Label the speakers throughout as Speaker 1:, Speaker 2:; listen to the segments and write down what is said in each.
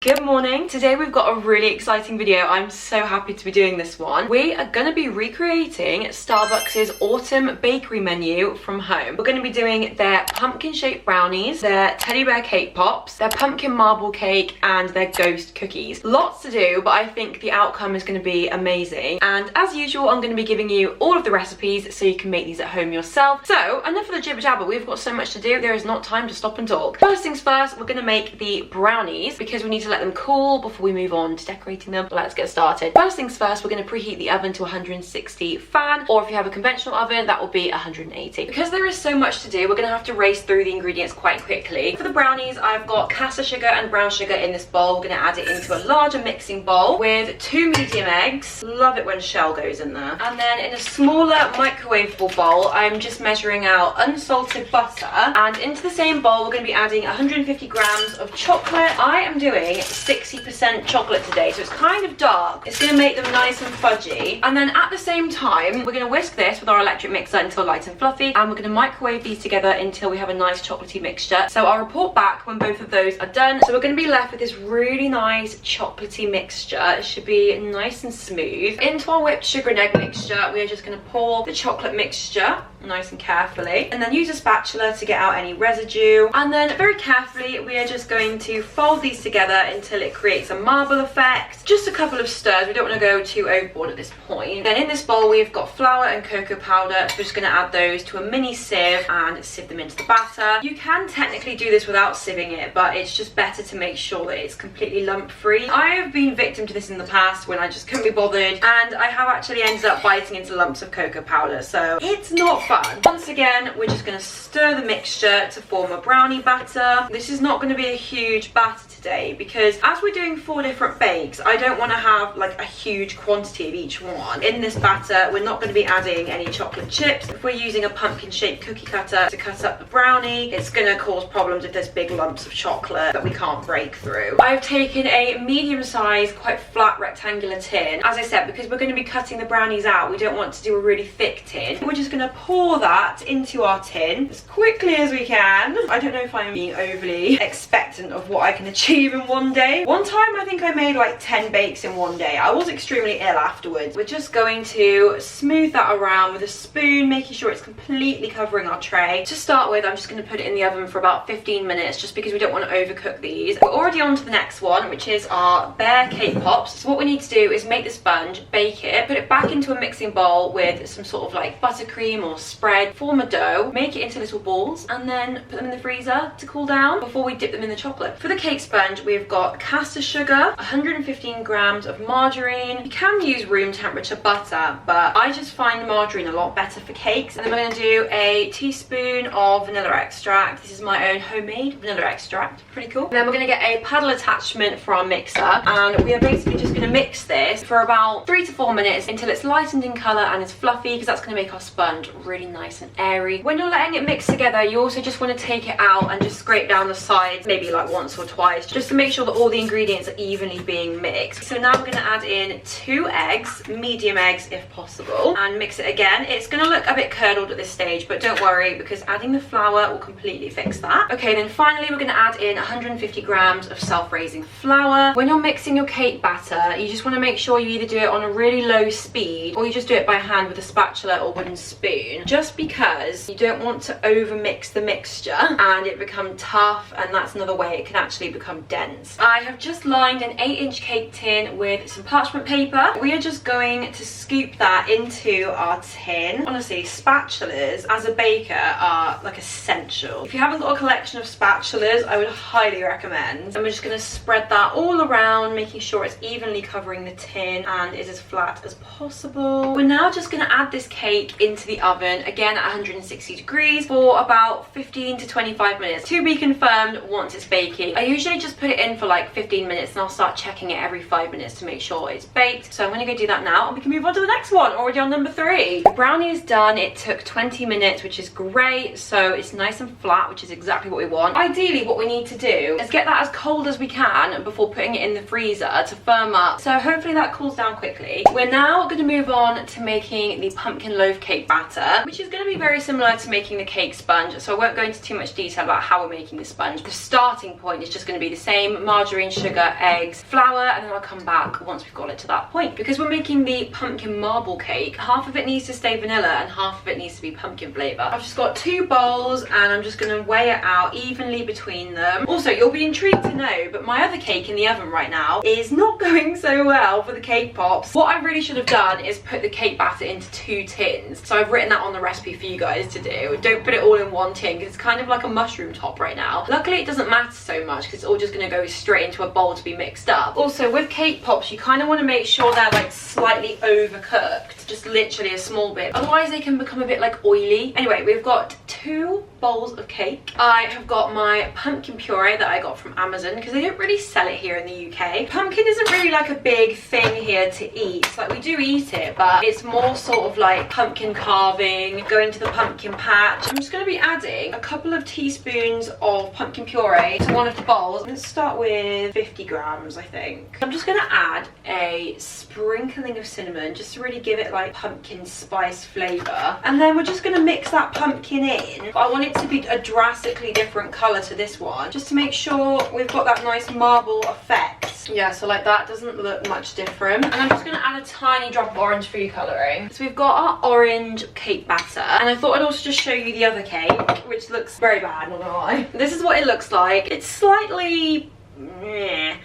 Speaker 1: Good morning. Today we've got a really exciting video. I'm so happy to be doing this one. We are going to be recreating Starbucks' autumn bakery menu from home. We're going to be doing their pumpkin shaped brownies, their teddy bear cake pops, their pumpkin marble cake, and their ghost cookies. Lots to do, but I think the outcome is going to be amazing. And as usual, I'm going to be giving you all of the recipes so you can make these at home yourself. So enough of the jibber jabber. We've got so much to do. There is not time to stop and talk. First things first, we're going to make the brownies because we need to let them cool before we move on to decorating them. Let's get started. First things first, we're going to preheat the oven to 160 fan, or if you have a conventional oven, that will be 180. Because there is so much to do, we're going to have to race through the ingredients quite quickly. For the brownies, I've got caster sugar and brown sugar in this bowl. We're going to add it into a larger mixing bowl with 2 medium eggs. Love it when shell goes in there. And then in a smaller microwavable bowl, I'm just measuring out unsalted butter. And into the same bowl, we're going to be adding 150 grams of chocolate. I am doing 60% chocolate today, so it's kind of dark. It's going to make them nice and fudgy. And then at the same time, we're going to whisk this with our electric mixer until light and fluffy, and we're going to microwave these together until we have a nice chocolatey mixture. So I'll report back when both of those are done. So we're going to be left with this really nice chocolatey mixture. It should be nice and smooth. Into our whipped sugar and egg mixture, we are just going to pour the chocolate mixture nice and carefully, and then use a spatula to get out any residue. And then very carefully, we are just going to fold these together until it creates a marble effect. Just a couple of stirs. We don't want to go too overboard at this point. Then in this bowl, we've got flour and cocoa powder. So we're just going to add those to a mini sieve and sieve them into the batter. You can technically do this without sieving it, but it's just better to make sure that it's completely lump free. I have been victim to this in the past when I just couldn't be bothered, and I have actually ended up biting into lumps of cocoa powder, so it's not fun. Once again, we're just going to stir the mixture to form a brownie batter. This is not going to be a huge batter today because as we're doing 4 different bakes, I don't want to have like a huge quantity of each one. In this batter, we're not going to be adding any chocolate chips. If we're using a pumpkin shaped cookie cutter to cut up the brownie, it's going to cause problems if there's big lumps of chocolate that we can't break through. I've taken a medium sized, quite flat rectangular tin. As I said, because we're going to be cutting the brownies out, we don't want to do a really thick tin. We're just going to pour that into our tin as quickly as we can. I don't know if I'm being overly expectant of what I can achieve in one day. One time I think I made like 10 bakes in one day. I was extremely ill afterwards. We're just going to smooth that around with a spoon, making sure it's completely covering our tray. To start with, I'm just going to put it in the oven for about 15 minutes just because we don't want to overcook these. We're already on to the next one, which is our bear cake pops. So what we need to do is make the sponge, bake it, put it back into a mixing bowl with some sort of like buttercream or spread, form a dough, make it into little balls, and then put them in the freezer to cool down before we dip them in the chocolate. For the cake sponge, we've got caster sugar, 115 grams of margarine. You can use room temperature butter, but I just find margarine a lot better for cakes. And then we're going to do a teaspoon of vanilla extract. This is my own homemade vanilla extract. Pretty cool. And then we're going to get a paddle attachment for our mixer, and we are basically just going to mix this for about 3 to 4 minutes until it's lightened in colour and is fluffy, because that's going to make our sponge really nice and airy. When you're letting it mix together, you also just want to take it out and just scrape down the sides, maybe like once or twice, just to make sure that all the ingredients are evenly being mixed. So now we're going to add in 2 eggs, medium eggs if possible, and mix it again. It's going to look a bit curdled at this stage, but don't worry because adding the flour will completely fix that. Okay, then finally we're going to add in 150 grams of self-raising flour. When you're mixing your cake batter, you just want to make sure you either do it on a really low speed or you just do it by hand with a spatula or wooden spoon, just because you don't want to over mix the mixture and it become tough, and that's another way it can actually become dense. I have just lined an 8-inch cake tin with some parchment paper. We are just going to scoop that into our tin. Honestly, spatulas as a baker are like essential. If you haven't got a collection of spatulas, I would highly recommend. And we're just going to spread that all around, making sure it's evenly covering the tin and is as flat as possible. We're now just going to add this cake into the oven, again at 160 degrees for about 15 to 25 minutes. To be confirmed once it's baking. I usually just put it in for like 15 minutes and I'll start checking it every 5 minutes to make sure it's baked. So I'm going to go do that now and we can move on to the next one. Already on number 3. The brownie is done. It took 20 minutes, which is great. So it's nice and flat, which is exactly what we want. Ideally, what we need to do is get that as cold as we can before putting it in the freezer to firm up. So hopefully that cools down quickly. We're now going to move on to making the pumpkin loaf cake batter, which is going to be very similar to making the cake sponge. So I won't go into too much detail about how we're making the sponge. The starting point is just going to be the same. margarine, sugar, eggs, flour, and then I'll come back once we've got it to that point. Because we're making the pumpkin marble cake, half of it needs to stay vanilla and half of it needs to be pumpkin flavour. I've just got 2 bowls and I'm just going to weigh it out evenly between them. Also, you'll be intrigued to know, but my other cake in the oven right now is not going so well for the cake pops. What I really should have done is put the cake batter into 2 tins. So I've written that on the recipe for you guys to do. Don't put it all in one tin because it's kind of like a mushroom top right now. Luckily, it doesn't matter so much because it's all just going to go straight into a bowl to be mixed up. Also, with cake pops, you kind of want to make sure they're like slightly overcooked, just literally a small bit. Otherwise, they can become a bit like oily. Anyway, we've got 2 bowls of cake. I have got my pumpkin puree that I got from Amazon because they don't really sell it here in the UK. Pumpkin isn't really like a big thing here to eat. Like, we do eat it, but it's more sort of like pumpkin carving, going to the pumpkin patch. I'm just going to be adding a couple of teaspoons of pumpkin puree to one of the bowls. Let's start with 50 grams, I think. I'm just going to add a sprinkling of cinnamon just to really give it like pumpkin spice flavour. And then we're just going to mix that pumpkin in. I want it to be a drastically different colour to this one, just to make sure we've got that nice marble effect. Yeah, so like that doesn't look much different. And I'm just going to add a tiny drop of orange food colouring. So we've got our orange cake batter, and I thought I'd also just show you the other cake, which looks very bad, not gonna lie. This is what it looks like. It's slightly...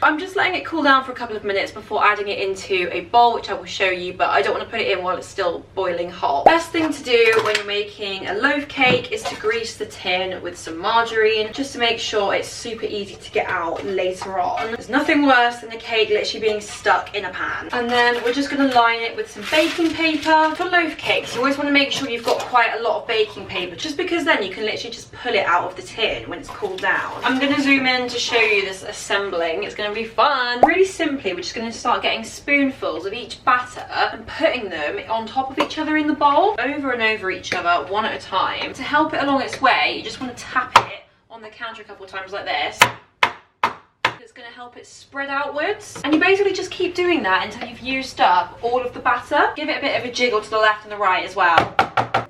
Speaker 1: I'm just letting it cool down for a couple of minutes before adding it into a bowl, which I will show you, but I don't want to put it in while it's still boiling hot. Best thing to do when you're making a loaf cake is to grease the tin with some margarine, just to make sure it's super easy to get out later on. There's nothing worse than the cake literally being stuck in a pan. And then we're just going to line it with some baking paper. For loaf cakes, you always want to make sure you've got quite a lot of baking paper, just because then you can literally just pull it out of the tin when it's cooled down. I'm going to zoom in to show you this assembling. It's going to be fun. Really simply, we're just going to start getting spoonfuls of each batter and putting them on top of each other in the bowl, over and over each other, one at a time. To help it along its way, you just want to tap it on the counter a couple of times like this. It's going to help it spread outwards, and you basically just keep doing that until you've used up all of the batter. Give it a bit of a jiggle to the left and the right as well.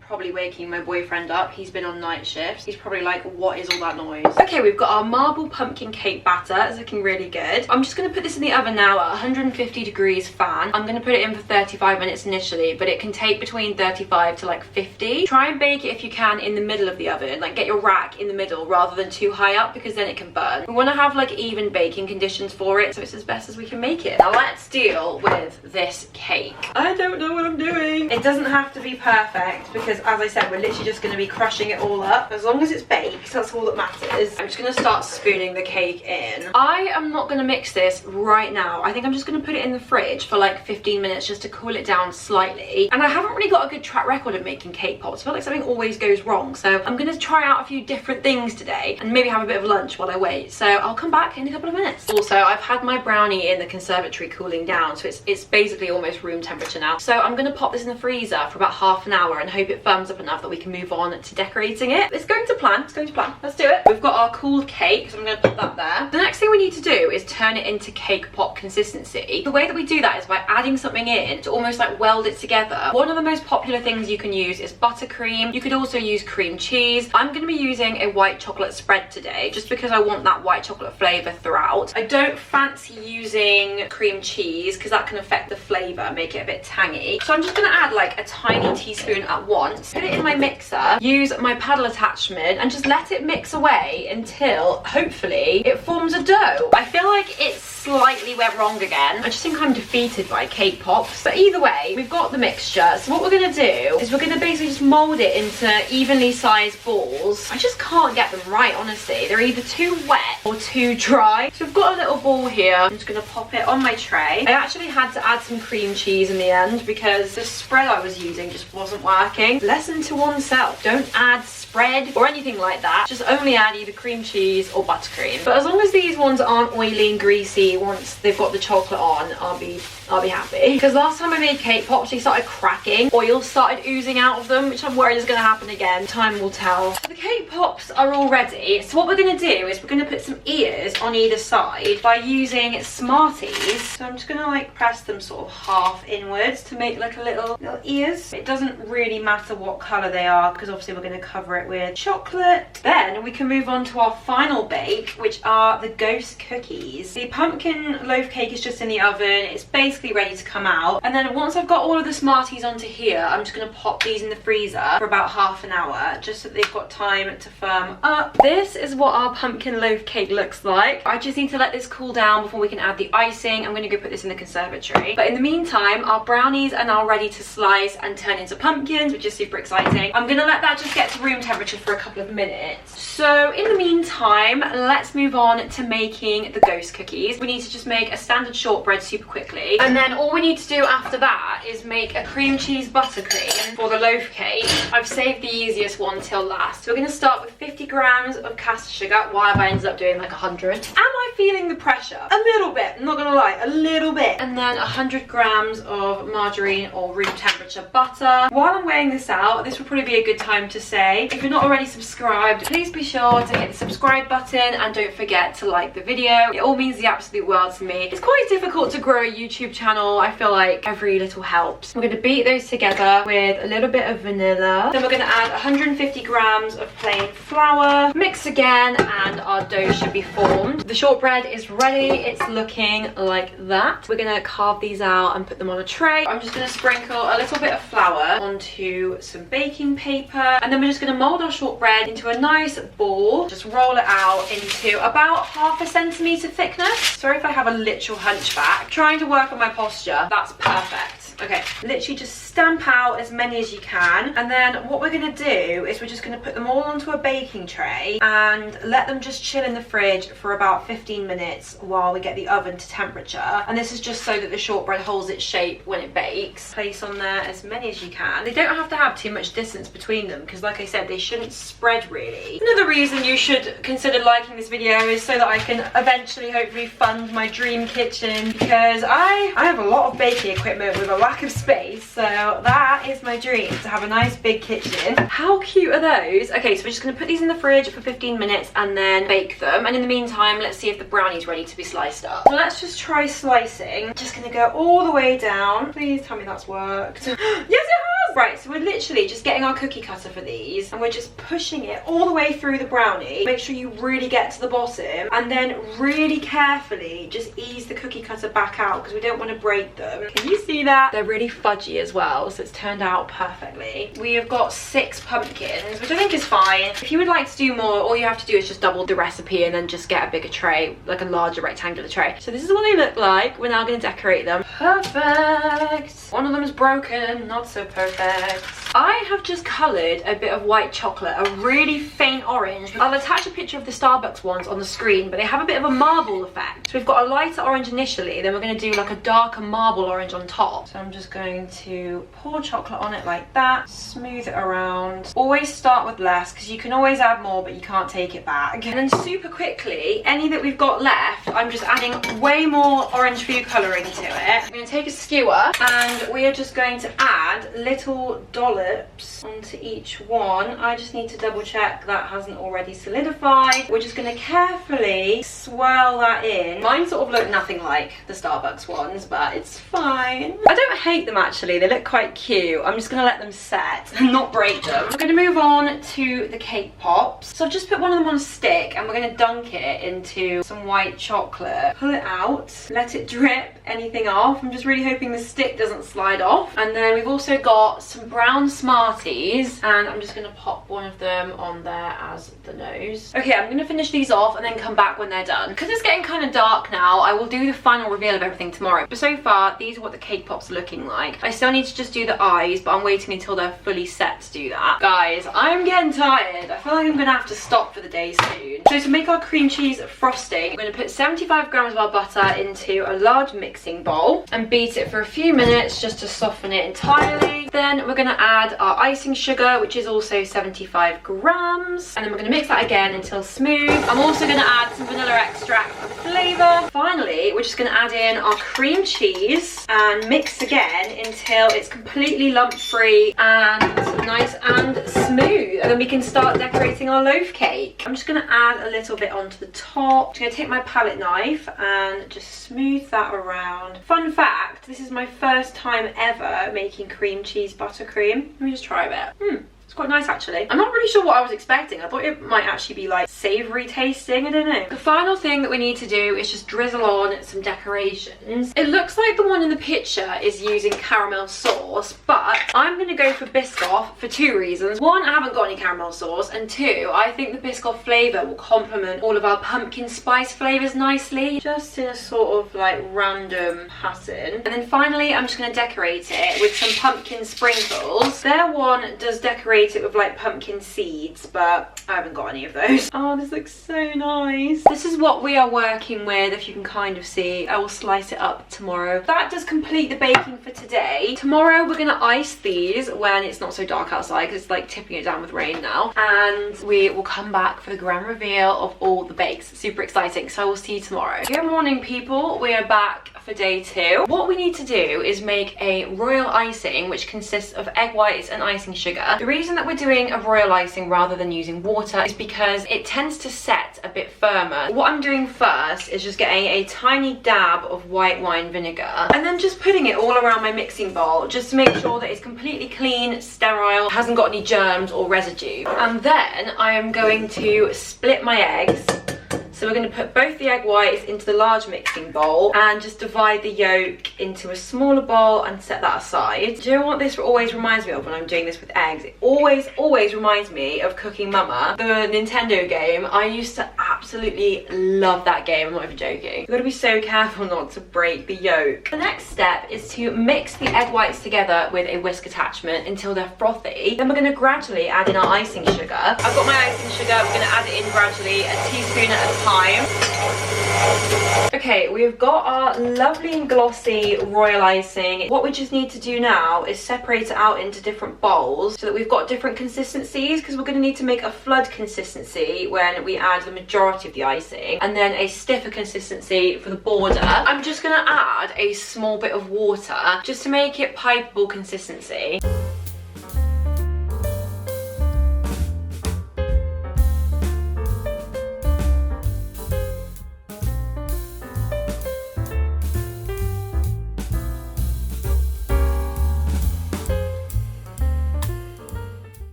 Speaker 1: Probably waking my boyfriend up. He's been on night shifts. He's probably like, what is all that noise? Okay, we've got our marble pumpkin cake batter. It's looking really good. I'm just going to put this in the oven now at 150 degrees fan. I'm going to put it in for 35 minutes initially, but it can take between 35 to like 50. Try and bake it if you can in the middle of the oven. Like, get your rack in the middle rather than too high up, because then it can burn. We want to have like even baking conditions for it, so it's as best as we can make it. Now let's deal with this cake. I don't know what I'm doing. It doesn't have to be perfect, because as I said, we're literally just going to be crushing it all up. As long as it's baked, that's all that matters. I'm just going to start spooning the cake in. I am not going to mix this right now. I think I'm just going to put it in the fridge for like 15 minutes just to cool it down slightly. And I haven't really got a good track record of making cake pops. I feel like something always goes wrong. So I'm going to try out a few different things today and maybe have a bit of lunch while I wait. So I'll come back in a couple of minutes. Also, I've had my brownie in the conservatory cooling down, so it's basically almost room temperature now. So I'm going to pop this in the freezer for about half an hour and hope it firms up enough that we can move on to decorating it. It's going to plan. It's going to plan. Let's do it. We've got our cooled cake, so I'm going to put that there. The next thing we need to do is turn it into cake pop consistency. The way that we do that is by adding something in to almost like weld it together. One of the most popular things you can use is buttercream. You could also use cream cheese. I'm going to be using a white chocolate spread today, just because I want that white chocolate flavour throughout. I don't fancy using cream cheese because that can affect the flavour, make it a bit tangy. So I'm just going to add like a tiny teaspoon at once. Put it in my mixer, use my paddle attachment, and just let it mix away until hopefully it forms a dough. I feel like it slightly went wrong again. I just think I'm defeated by cake pops. But either way, we've got the mixture. So what we're going to do is we're going to basically just mould it into evenly sized balls. I just can't get them right, honestly. They're either too wet or too dry. So we've got a little ball here. I'm just going to pop it on my tray. I actually had to add some cream cheese in the end because the spread I was using just wasn't working. Lesson to oneself: don't add spread or anything like that. Just only add either cream cheese or buttercream. But as long as these ones aren't oily and greasy once they've got the chocolate on, I'll be happy. Because last time I made cake pops, they started cracking. Oil started oozing out of them, which I'm worried is going to happen again. Time will tell. So the cake pops are all ready. So what we're going to do is we're going to put some ears on either side by using Smarties. So I'm just going to like press them sort of half inwards to make like a little ears. It doesn't really matter what colour they are because obviously we're going to cover it it with chocolate. Then we can move on to our final bake, which are the ghost cookies. The pumpkin loaf cake is just in the oven. It's basically ready to come out. And then once I've got all of the Smarties onto here, I'm just going to pop these in the freezer for about half an hour, just so that they've got time to firm up. This is what our pumpkin loaf cake looks like. I just need to let this cool down before we can add the icing. I'm going to go put this in the conservatory. But in the meantime, our brownies are now ready to slice and turn into pumpkins, which is super exciting. I'm going to let that just get to room temperature for a couple of minutes. So in the meantime, let's move on to making the ghost cookies. We need to just make a standard shortbread super quickly. And then all we need to do after that is make a cream cheese buttercream for the loaf cake. I've saved the easiest one till last. So we're going to start with 50 grams of caster sugar. Why have I ended up doing like 100? Am I feeling the pressure? A little bit, I'm not going to lie, a little bit. And then 100 grams of margarine or room temperature butter. While I'm weighing this out, this will probably be a good time to say, if you're not already subscribed, please be sure to hit the subscribe button and don't forget to like the video. It all means the absolute world to me. It's quite difficult to grow a YouTube channel. I feel like every little helps. We're going to beat those together with a little bit of vanilla. Then we're going to add 150 grams of plain flour. Mix again and our dough should be formed. The shortbread is ready. It's looking like that. We're going to carve these out and put them on a tray. I'm just going to sprinkle a little bit of flour onto some baking paper, and then we're just going to mold our shortbread into a nice ball. Just roll it out into about half a centimetre thickness. Sorry if I have a literal hunchback. Trying to work on my posture. That's perfect. Okay, literally just stamp out as many as you can, and then what we're going to do is we're just going to put them all onto a baking tray and let them just chill in the fridge for about 15 minutes while we get the oven to temperature. And this is just so that the shortbread holds its shape when it bakes. Place on there as many as you can. They don't have to have too much distance between them because, like I said, they shouldn't spread really. Another reason you should consider liking this video is so that I can eventually hopefully fund my dream kitchen, because I have a lot of baking equipment with a lack of space, so that is my dream, to have a nice big kitchen. How cute are those? Okay, so we're just going to put these in the fridge for 15 minutes and then bake them, and in the meantime let's see if the brownie's ready to be sliced up. So let's just try slicing. Just going to go all the way down. Please tell me that's worked. Yes, it has! Right, so we're literally just getting our cookie cutter for these and we're just pushing it all the way through the brownie. Make sure you really get to the bottom and then really carefully just ease the cookie cutter back out because we don't want to break them. Can you see that? They're really fudgy as well, so it's turned out perfectly. We have got 6 pumpkins, which I think is fine. If you would like to do more, all you have to do is just double the recipe and then just get a bigger tray, like a larger rectangular tray. So this is what they look like. We're now going to decorate them. Perfect. One of them is broken, not so perfect. I have just coloured a bit of white chocolate, a really faint orange. I'll attach a picture of the Starbucks ones on the screen, but they have a bit of a marble effect. So we've got a lighter orange initially, then we're going to do like a darker marble orange on top. So I'm just going to pour chocolate on it like that, smooth it around. Always start with less because you can always add more, but you can't take it back. And then super quickly, any that we've got left, I'm just adding way more orange food colouring to it. I'm going to take a skewer and we are just going to add little dollops onto each one. I just need to double check that hasn't already solidified. We're just going to carefully swirl that in. Mine sort of look nothing like the Starbucks ones, but it's fine. I don't hate them actually, they look quite cute. I'm just going to let them set and not break them. We're going to move on to the cake pops. So I've just put one of them on a stick and we're going to dunk it into some white chocolate. Pull it out, let it drip anything off. I'm just really hoping the stick doesn't slide off. And then we've also got some brown Smarties and I'm just going to pop one of them on there as the nose. Okay, I'm going to finish these off and then come back when they're done. Because it's getting kind of dark now, I will do the final reveal of everything tomorrow. But so far, these are what the cake pops are looking like. I still need to just do the eyes, but I'm waiting until they're fully set to do that. Guys, I'm getting tired. I feel like I'm going to have to stop for the day soon. So to make our cream cheese frosting, we're going to put 75 grams of our butter into a large mixing bowl and beat it for a few minutes just to soften it entirely. Then we're going to add our icing sugar, which is also 75 grams. And then we're going to mix that again until smooth. I'm also going to add some vanilla extract for flavour. Finally, we're just going to add in our cream cheese and mix again until it's completely lump-free and nice and smooth. And then we can start decorating our loaf cake. I'm just going to add a little bit onto the top. I'm going to take my palette knife and just smooth that around. Fun fact, this is my first time ever making cream cheese buttercream. Let me just try a bit. It's It's quite nice actually. I'm not really sure what I was expecting. I thought it might actually be like savoury tasting, I don't know. The final thing that we need to do is just drizzle on some decorations. It looks like the one in the picture is using caramel sauce, but I'm going to go for Biscoff for two reasons. One, I haven't got any caramel sauce, and two, I think the Biscoff flavour will complement all of our pumpkin spice flavours nicely, just in a sort of like random pattern. And then finally, I'm just going to decorate it with some pumpkin sprinkles. Their one does decorate it with like pumpkin seeds, but I haven't got any of those. Oh, this looks so nice. This is what we are working with, if you can kind of see. I will slice it up tomorrow. That does complete the baking for today. Tomorrow we're gonna ice these when it's not so dark outside, because it's like tipping it down with rain now, and we will come back for the grand reveal of all the bakes. Super exciting. So I will see you tomorrow. Good morning, people. We are back for day 2. What we need to do is make a royal icing, which consists of egg whites and icing sugar. The reason that we're doing a royal icing rather than using water is because it tends to set a bit firmer. What I'm doing first is just getting a tiny dab of white wine vinegar and then just putting it all around my mixing bowl, just to make sure that it's completely clean, sterile, hasn't got any germs or residue. And then I am going to split my eggs. So we're going to put both the egg whites into the large mixing bowl and just divide the yolk into a smaller bowl and set that aside. Do you know what this always reminds me of when I'm doing this with eggs? It always reminds me of Cooking Mama, the Nintendo game. I used to absolutely love that game, I'm not even joking. You've got to be so careful not to break the yolk. The next step is to mix the egg whites together with a whisk attachment until they're frothy. Then we're going to gradually add in our icing sugar. I've got my icing sugar, we're going to add it in gradually, a teaspoon at a time. Okay, we've got our lovely and glossy royal icing. What we just need to do now is separate it out into different bowls so that we've got different consistencies, because we're going to need to make a flood consistency when we add the majority of the icing, and then a stiffer consistency for the border. I'm just going to add a small bit of water just to make it pipeable consistency.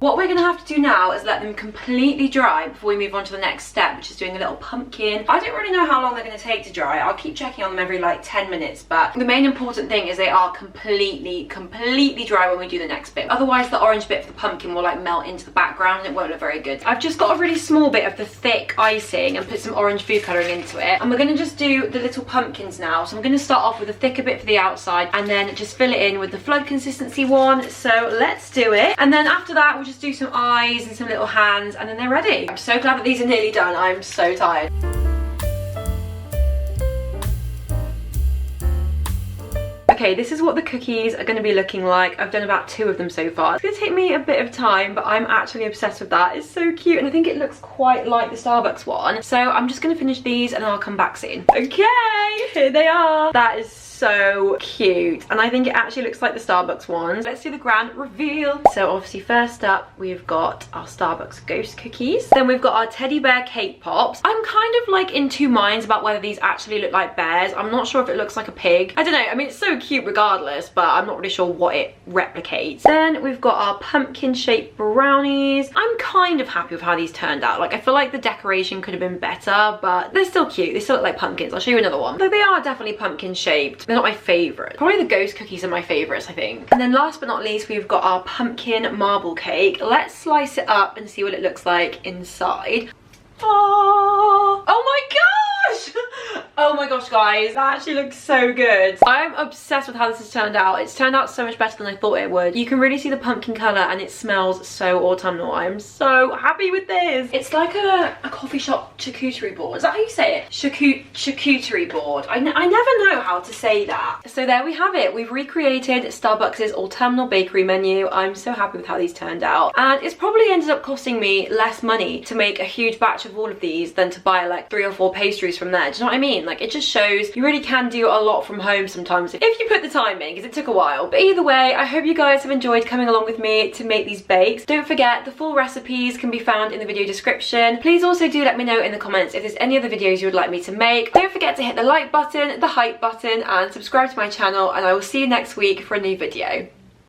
Speaker 1: What we're going to have to do now is let them completely dry before we move on to the next step, which is doing a little pumpkin. I don't really know how long they're going to take to dry. I'll keep checking on them every like 10 minutes, but the main important thing is they are completely dry when we do the next bit. Otherwise the orange bit for the pumpkin will like melt into the background and it won't look very good. I've just got a really small bit of the thick icing and put some orange food colouring into it, and we're going to just do the little pumpkins now. So I'm going to start off with a thicker bit for the outside and then just fill it in with the flood consistency one. So let's do it, and then after that we'll just do some eyes and some little hands, and then they're ready. I'm so glad that these are nearly done. I'm so tired. Okay, this is what the cookies are going to be looking like. I've done about 2 of them so far. It's going to take me a bit of time, but I'm actually obsessed with that. It's so cute, and I think it looks quite like the Starbucks one. So I'm just going to finish these and I'll come back soon. Okay, here they are. That is so cute, and I think it actually looks like the Starbucks ones. Let's do the grand reveal. So obviously first up we've got our Starbucks ghost cookies, then we've got our teddy bear cake pops. I'm kind of like in 2 minds about whether these actually look like bears. I'm not sure if it looks like a pig. I don't know, I mean it's so cute regardless, but I'm not really sure what it replicates. Then we've got our pumpkin shaped brownies. I'm kind of happy with how these turned out. Like I feel like the decoration could have been better, but they're still cute. They still look like pumpkins. I'll show you another one. So they are definitely pumpkin shaped. They're not my favourite. Probably the ghost cookies are my favourites, I think. And then last but not least, we've got our pumpkin marble cake. Let's slice it up and see what it looks like inside. Oh my gosh! Oh my gosh, guys, that actually looks so good. I'm obsessed with how this has turned out. It's turned out so much better than I thought it would. You can really see the pumpkin colour and it smells so autumnal. I'm so happy with this. It's like a coffee shop charcuterie board. Is that how you say it? Charcuterie board. I never know how to say that. So there we have it. We've recreated Starbucks' autumnal bakery menu. I'm so happy with how these turned out. And it's probably ended up costing me less money to make a huge batch of all of these than to buy like 3 or 4 pastries from there. Do you know what I mean? Like, it just shows you really can do a lot from home sometimes if you put the time in, because it took a while. But either way, I hope you guys have enjoyed coming along with me to make these bakes. Don't forget, the full recipes can be found in the video description. Please also do let me know in the comments if there's any other videos you would like me to make. Don't forget to hit the like button, the hype button, and subscribe to my channel, and I will see you next week for a new video.